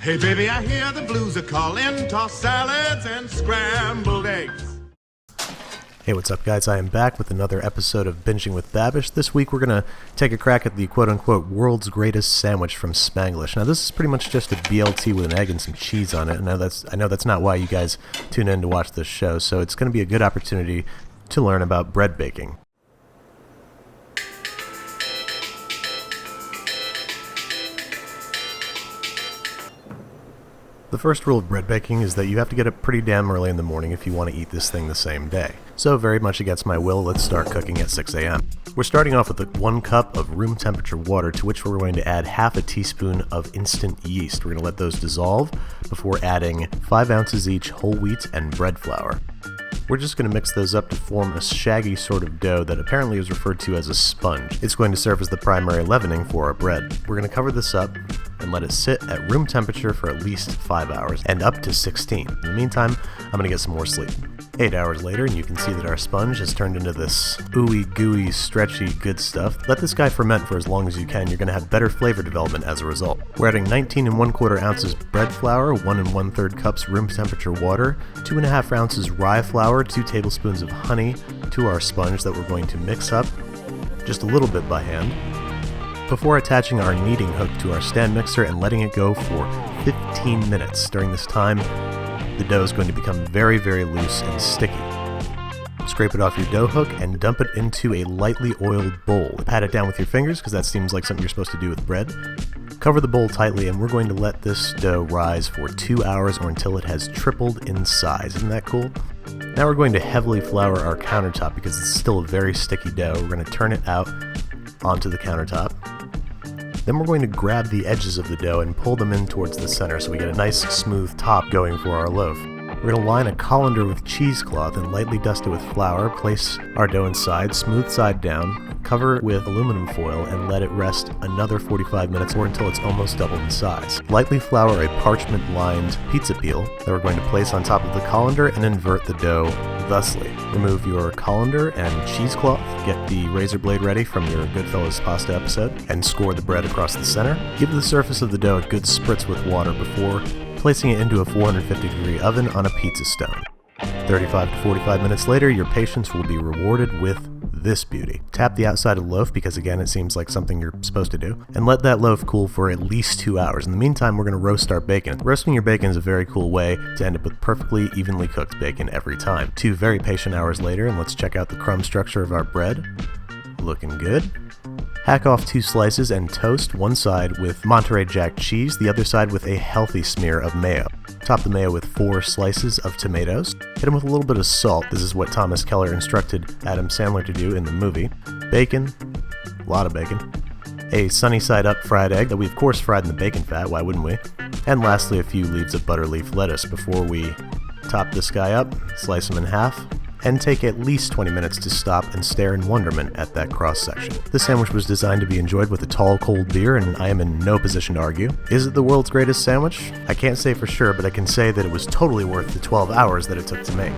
Hey baby, I hear the blues are calling, tossed salads and scrambled eggs. Hey, what's up guys? I am back with another episode of Binging with Babish. This week we're going to take a crack at the quote-unquote world's greatest sandwich from Spanglish. Now this is pretty much just a BLT with an egg and some cheese on it. I know that's not why you guys tune in to watch this show, so it's going to be a good opportunity to learn about bread baking. The first rule of bread baking is that you have to get up pretty damn early in the morning if you want to eat this thing the same day. So very much against my will, let's start cooking at 6 a.m. We're starting off with 1 cup of room temperature water, to which we're going to add half a teaspoon of instant yeast. We're going to let those dissolve before adding 5 ounces each whole wheat and bread flour. We're just going to mix those up to form a shaggy sort of dough that apparently is referred to as a sponge. It's going to serve as the primary leavening for our bread. We're going to cover this up and let it sit at room temperature for at least 5 hours and up to 16. In the meantime, I'm going to get some more sleep. 8 hours later, and you can see that our sponge has turned into this ooey gooey, stretchy, good stuff. Let this guy ferment for as long as you can. You're going to have better flavor development as a result. We're adding 19 1/4 ounces bread flour, 1 1/3 cups room temperature water, 2 1/2 ounces rye flour, 2 tablespoons of honey to our sponge that we're going to mix up just a little bit by hand before attaching our kneading hook to our stand mixer and letting it go for 15 minutes. During this time, the dough is going to become very, very loose and sticky. Scrape it off your dough hook and dump it into a lightly oiled bowl. Pat it down with your fingers because that seems like something you're supposed to do with bread. Cover the bowl tightly, and we're going to let this dough rise for 2 hours or until it has tripled in size. Isn't that cool? Now we're going to heavily flour our countertop because it's still a very sticky dough. We're going to turn it out onto the countertop. Then we're going to grab the edges of the dough and pull them in towards the center so we get a nice smooth top going for our loaf. We're going to line a colander with cheesecloth and lightly dust it with flour, place our dough inside, smooth side down, cover it with aluminum foil, and let it rest another 45 minutes or until it's almost doubled in size. Lightly flour a parchment-lined pizza peel that we're going to place on top of the colander and invert the dough thusly. Remove your colander and cheesecloth, get the razor blade ready from your Goodfellas pasta episode, and score the bread across the center. Give the surface of the dough a good spritz with water before placing it into a 450-degree oven on a pizza stone. 35 to 45 minutes later, your patience will be rewarded with this beauty. Tap the outside of the loaf because, again, it seems like something you're supposed to do, and let that loaf cool for at least 2 hours. In the meantime, we're going to roast our bacon. Roasting your bacon is a very cool way to end up with perfectly evenly cooked bacon every time. 2 very patient hours later, and let's check out the crumb structure of our bread. Looking good. Hack off 2 slices and toast, one side with Monterey Jack cheese, the other side with a healthy smear of mayo. Top the mayo with 4 slices of tomatoes. Hit them with a little bit of salt. This is what Thomas Keller instructed Adam Sandler to do in the movie. Bacon, a lot of bacon. A sunny side up fried egg that we of course fried in the bacon fat, why wouldn't we? And lastly, a few leaves of butter leaf lettuce before we top this guy up, slice him in half, and take at least 20 minutes to stop and stare in wonderment at that cross-section. This sandwich was designed to be enjoyed with a tall, cold beer, and I am in no position to argue. Is it the world's greatest sandwich? I can't say for sure, but I can say that it was totally worth the 12 hours that it took to make.